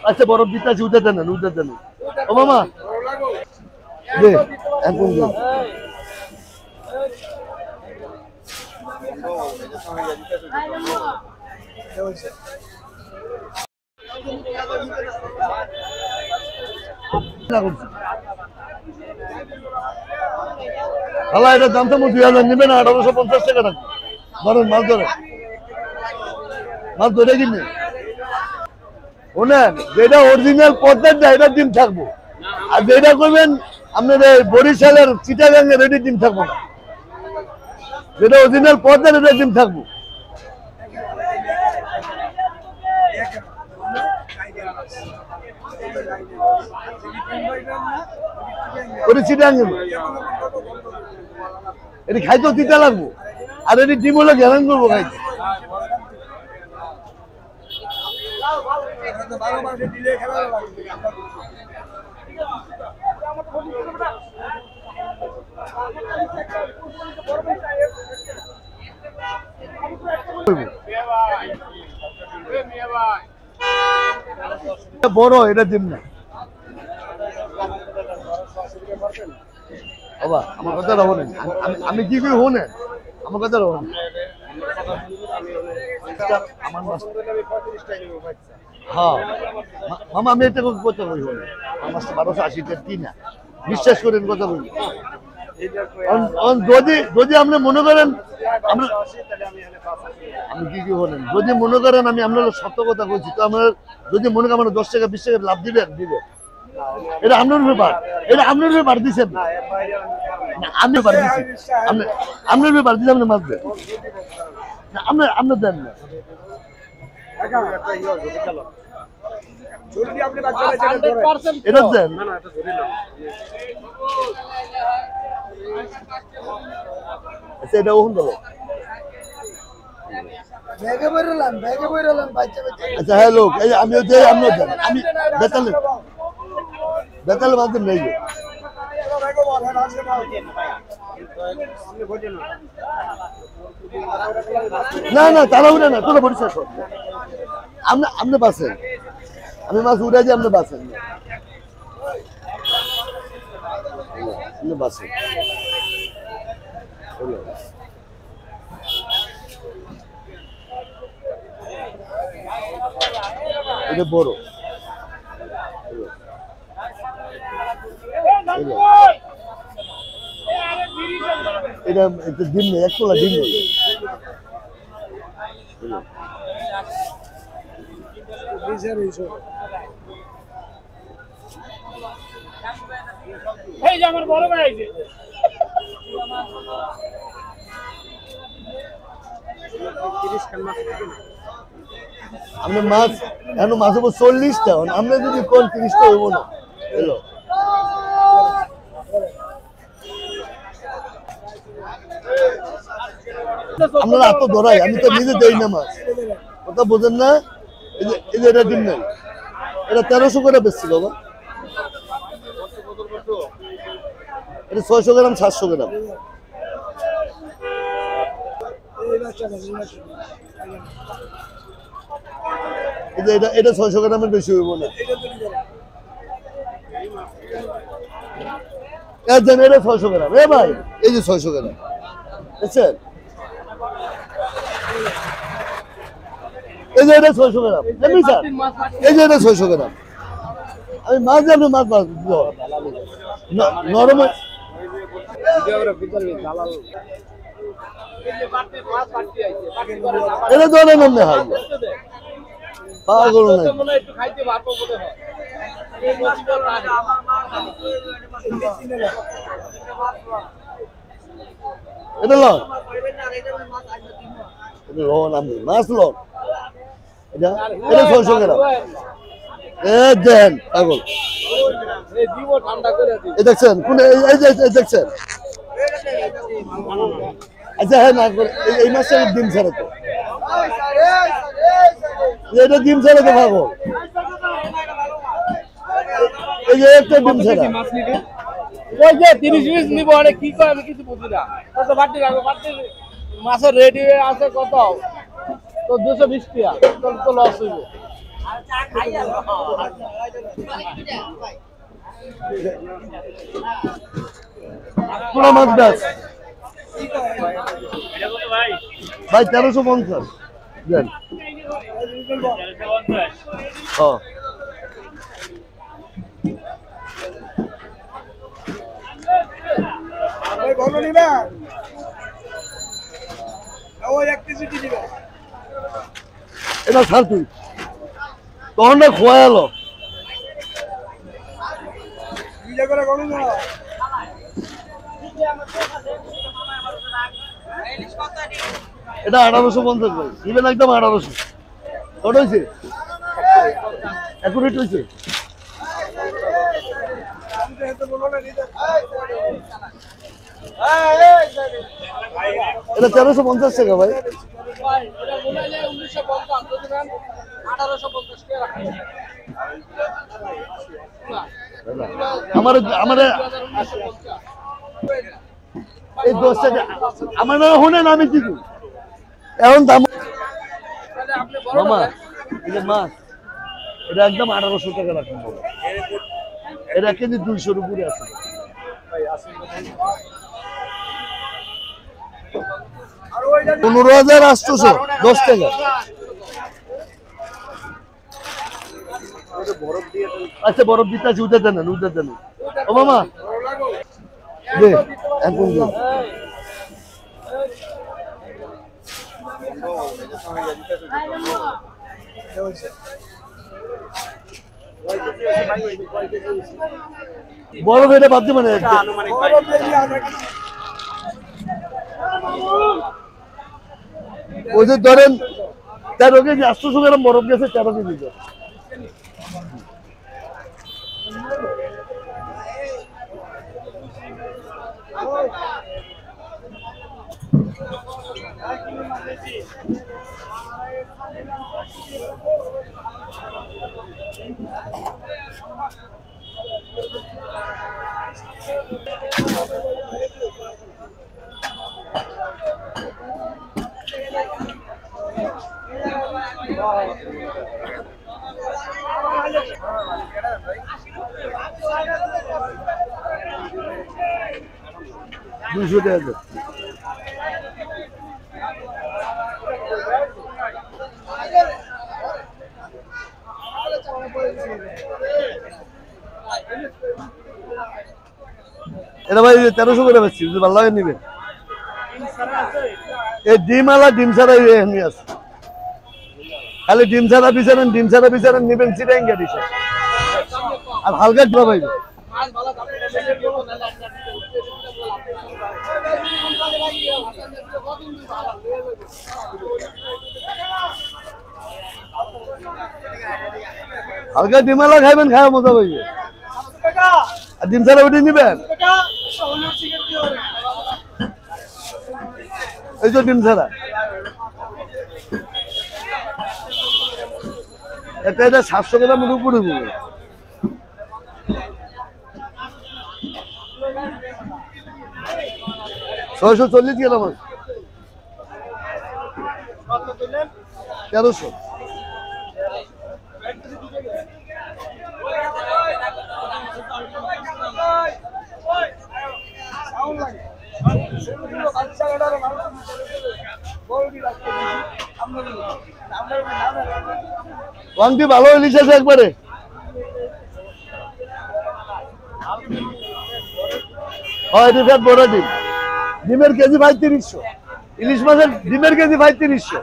আচ্ছা বরফ দিতে আছে, উঠে দেন উঠে দেন। ও মামা দে এখন দে। হালা এটা দাম তো 2000 নেবে না, 1850 টাকা রাখবো। ধরেন মাছ ধরেন, মাছ ধরে কিনে শোনেন, যেটা অরিজিনাল পদ্মারটা এটা ডিম থাকবো, আর যেটা করবেন আপনার বরিশালের চিটাগাঙ্গের এটি ডিম থাকবো না। যেটা অরিজিনাল পদ্মার এটা ডিম থাকবো। ওটি চিটাগাঙ্গের এটি খাইতেও তিতা লাগবো, আর এটি ডিম হলে গ্যারান করবো খাইতে। বড় এটা ডিম না বাবা, আমার কথা রাখো না, আমি কি করি হোনে, আমার কথা রাখো না। আমার মাছ হ্যাঁ মামা, আমি এটা কথা বলি হলে আমার মাছটা 1280 টাকা কিনা, বিশ্বাস করেন কথা বলি। যদি যদি আপনি মনে করেন আমরা, আমি কি বলেন, যদি মনে করেন আমি আপনার সত্য কথা বলছি, তো আমরা যদি মনে করেন আমরা 10 টাকা 20 টাকা লাভ দিবেন দিবেন, এটা আপনার ব্যাপার, এটা আপনার ব্যাপার দিচ্ছেন না, আমি ব্যাপার দিচ্ছি, আপনার ব্যাপার দিচ্ছি, আপনি মাছ দেন না, আপনার দেন না। এটা দেন এটা ওখান ধরো। আচ্ছা হ্যাঁ লোক, এই আমি আপনার দেন, আমি বেতালে বেতালে মাছ দেন নেই। না না তারা উঠে না, তোরা পরিষ্কার কর, আপনি বাসেন, আমি মাছ উঠে যাই, আপনি বাসেন, আপনি বাসেন। এটা বড়, এটা ডিম নেই, এক তোলা ডিম নেই। আমার বড় ভাই আপনার মাছ এখন মাছ হবো 40টা, আমরা যদি কোন 30টা হইব না। এলো আপনারা এত ধরাই, আমি তো নিজে দেই না মাছ, কথা বোঝেন না। এই যে এটা ডিম নাই, এটা 1300 করে বেচছি বাবা, এটা 600 গ্রাম 700 গ্রাম। এটা 600 গ্রামের বেশি হইব না। এটা 600 গ্রাম, এ ভাই এই যে 600 গ্রাম বুঝছেন, এই যে এটা 600 গ্রাম, এই যে এটা 600 গ্রাম। আমি মাছ যাবো, মাছ মাছ নরম এটা ধরে মনে হয় পাগল নাই। এটা লন, এটা লন, আমি মাছ লন, এটা 600 গ্রাম। দেন পাগল, দেখছেন কোন, এই যে দেখছেন। আচ্ছা হ্যাঁ না, এই মাছটা ডিম ছাড়ে তো, এটা ডিম ছাড়ে তো পাগল, এই যে একটা ডিম ছাড়া। ওই যে 30 পিস নিব, আরে কি কয় আমি কিছু বুঝি না। কত বাটি রাখো, বাটি মাছের রেডি আছে কত, তো 220 টাকা, তো লস হইব। পুরা মাছ ব্যাস ভাই 1350 দেন। হ্যাঁ এটা ছাড় তুই তখন না খোয়ালো এটা 1850 ভাই ইভেন একদম 1800 কত হয়েছে একুরেট হয়েছে এটা 1350 টাকা ভাই আমার আমার এই 10 টাকা আমার না শুনেন আমি কি করি এখন দাম মামা এই যে মাছ এটা একদম 1800 টাকা রাখুন বাবা এটা কেজি 200 এর উপরে আছে 15,800 10 টাকা আচ্ছা বরফ দিতে আছে উঠে দেন ও মামা দে এখন দে বরফ এটা বাদ মানে ওই যে ধরেন 13 কেজি 800 গ্রাম বরফ গেছে 13 কেজি দুশো টাকা এটা ভাই 1300 করে বেচছি যদি ভালো লাগে নিবেন এই ডিম আলা ডিম ছাড়া এমনি আছে খালি ডিম ছাড়া বিচারেন নিবেন চিটাঙ্গা দিছে আর হালকা ডিম পাইবে হালকা ডিমালা খাইবেন খাওয়া মজা পাইবে আর ডিম ছাড়া ওটি নিবেন এই যে ডিম ছাড়া এটা 700 গ্রামের উপরে হবে 640 গ্রাম আছে 1300 ওয়াংটি ভালো ইলিশ আছে একবারে হয় রিফাত বড় ডিম ডিমের কেজি 3500 ইলিশ মাছের ডিমের কেজি 3500